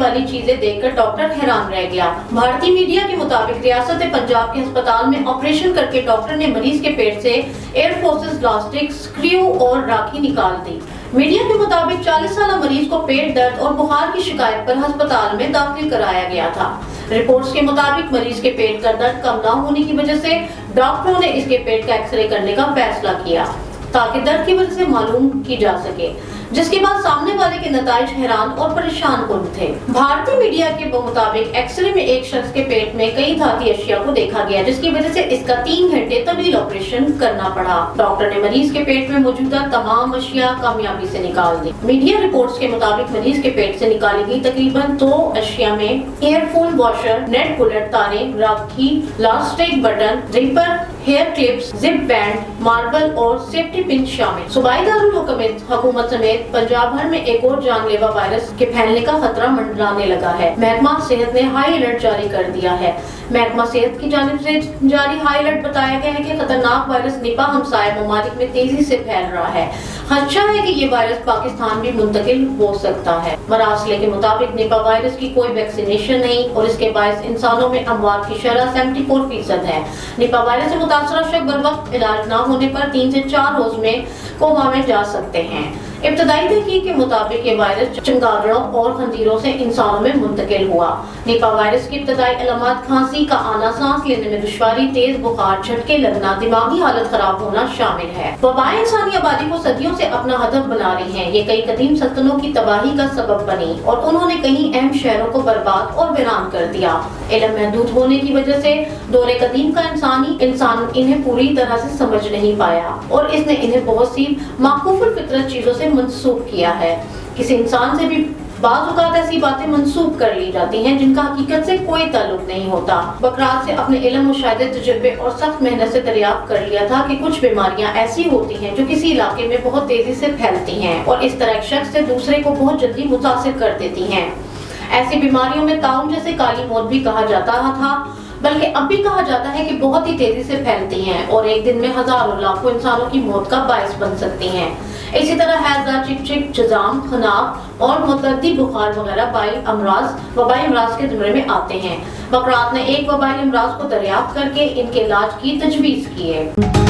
والی چیزیں دیکھ کر ڈاکٹر حیران رہ گیا۔ بھارتی میڈیا کے مطابق ریاست پنجاب کے ہسپتال میں آپریشن کر کے ڈاکٹر نے مریض کے پیٹ سے ایئر فورسز پلاسٹک اسکریو اور راکھی نکال دی۔ میڈیا کے مطابق 40 سالہ مریض کو پیٹ درد اور بخار کی شکایت پر ہسپتال میں داخل کرایا گیا تھا۔ رپورٹس کے مطابق مریض کے پیٹ کا درد کم نہ ہونے کی وجہ سے ڈاکٹروں نے اس کے پیٹ کا ایکس رے کرنے کا فیصلہ کیا تاکہ درد کی وجہ سے معلوم کی جا سکے، جس کے بعد سامنے والے کے نتائج حیران اور پریشان کن تھے۔ بھارتی میڈیا کے مطابق ایکس رے میں ایک شخص کے پیٹ میں کئی دھاتی اشیاء کو دیکھا گیا، جس کی وجہ سے اس کا 3 گھنٹے طویل آپریشن کرنا پڑا۔ ڈاکٹر نے مریض کے پیٹ میں موجودہ تمام اشیاء کامیابی سے نکال دی۔ میڈیا رپورٹس کے مطابق مریض کے پیٹ سے نکالی گئی تقریباً 2 اشیاء میں earphone washer, nut bolt تاریں، راکھی، لاسٹک button, wrapper, hair clips, zip band, marble اور سیفٹی پن شامل۔ صوبائی دارالحکومت سمیت پنجاب بھر میں ایک اور جان لیوا وائرس کے پھیلنے کا خطرہ منڈلانے لگا ہے۔ محکمہ صحت نے ہائی الرٹ جاری کر دیا ہے۔ محکمہ صحت کی جانب سے جاری ہائی الرٹ بتایا گیا ہے کہ خطرناک وائرس نپا ہمسائے ممالک میں تیزی سے پھیل رہا ہے۔ خدشہ ہے کہ یہ وائرس پاکستان بھی منتقل ہو سکتا ہے۔ مراسلے کے مطابق نپا وائرس کی کوئی ویکسینیشن نہیں اور اس کے باعث انسانوں میں اموات کی شرح 74% ہے۔ نپا وائرس سے متاثرہ شخص بروقت علاج نہ ہونے پر 3 سے 4 روز میں کوما میں جا سکتے ہیں۔ ابتدائی تحقیق کے مطابق یہ وائرس چمگادڑوں اور خنزیروں سے انسانوں میں منتقل ہوا۔ نپا وائرس کی ابتدائی علامات کھانسی کا آنا، سانس لینے میں دشواری، تیز بخار، جھٹکے لگنا، دماغی حالت خراب ہونا شامل ہے۔ وبائیں انسانی آبادی کو صدیوں سے اپنا ہدف بنا رہی ہیں۔ یہ کئی قدیم سلطنتوں کی تباہی کا سبب بنی اور انہوں نے کئی اہم شہروں کو برباد اور ویران کر دیا۔ علم محدود ہونے کی وجہ سے دور قدیم کا انسان انہیں پوری طرح سے سمجھ نہیں پایا اور اس نے انہیں بہت سی معقول الفطرت چیزوں سے منسوب کیا ہے۔ کسی انسان سے بھی بعض اوقات ایسی باتیں منسوب کر لی جاتی ہیں جن کا حقیقت سے کوئی تعلق نہیں ہوتا۔ بکرات سے اپنے علم، مشاہدے، تجربے اور سخت محنت سے دریافت کر لیا تھا کہ کچھ بیماریاں ایسی ہوتی ہیں جو کسی علاقے میں بہت تیزی سے پھیلتی ہیں اور اس طرح ایک شخص سے دوسرے کو بہت جلدی متاثر کر دیتی ہیں۔ ایسی بیماریوں میں طاعون جیسے کالی موت بھی کہا جاتا تھا، بلکہ اب بھی کہا جاتا ہے کہ بہت ہی تیزی سے پھیلتی ہیں اور ایک دن میں ہزاروں لاکھوں انسانوں کی موت کا باعث بن سکتی ہیں۔ اسی طرح ہیضہ، چک، جزام، خناق اور متعدی بخار وغیرہ وبائی امراض کے زمرے میں آتے ہیں۔ بکرات نے ایک وبائی امراض کو دریافت کر کے ان کے علاج کی تجویز کی ہے۔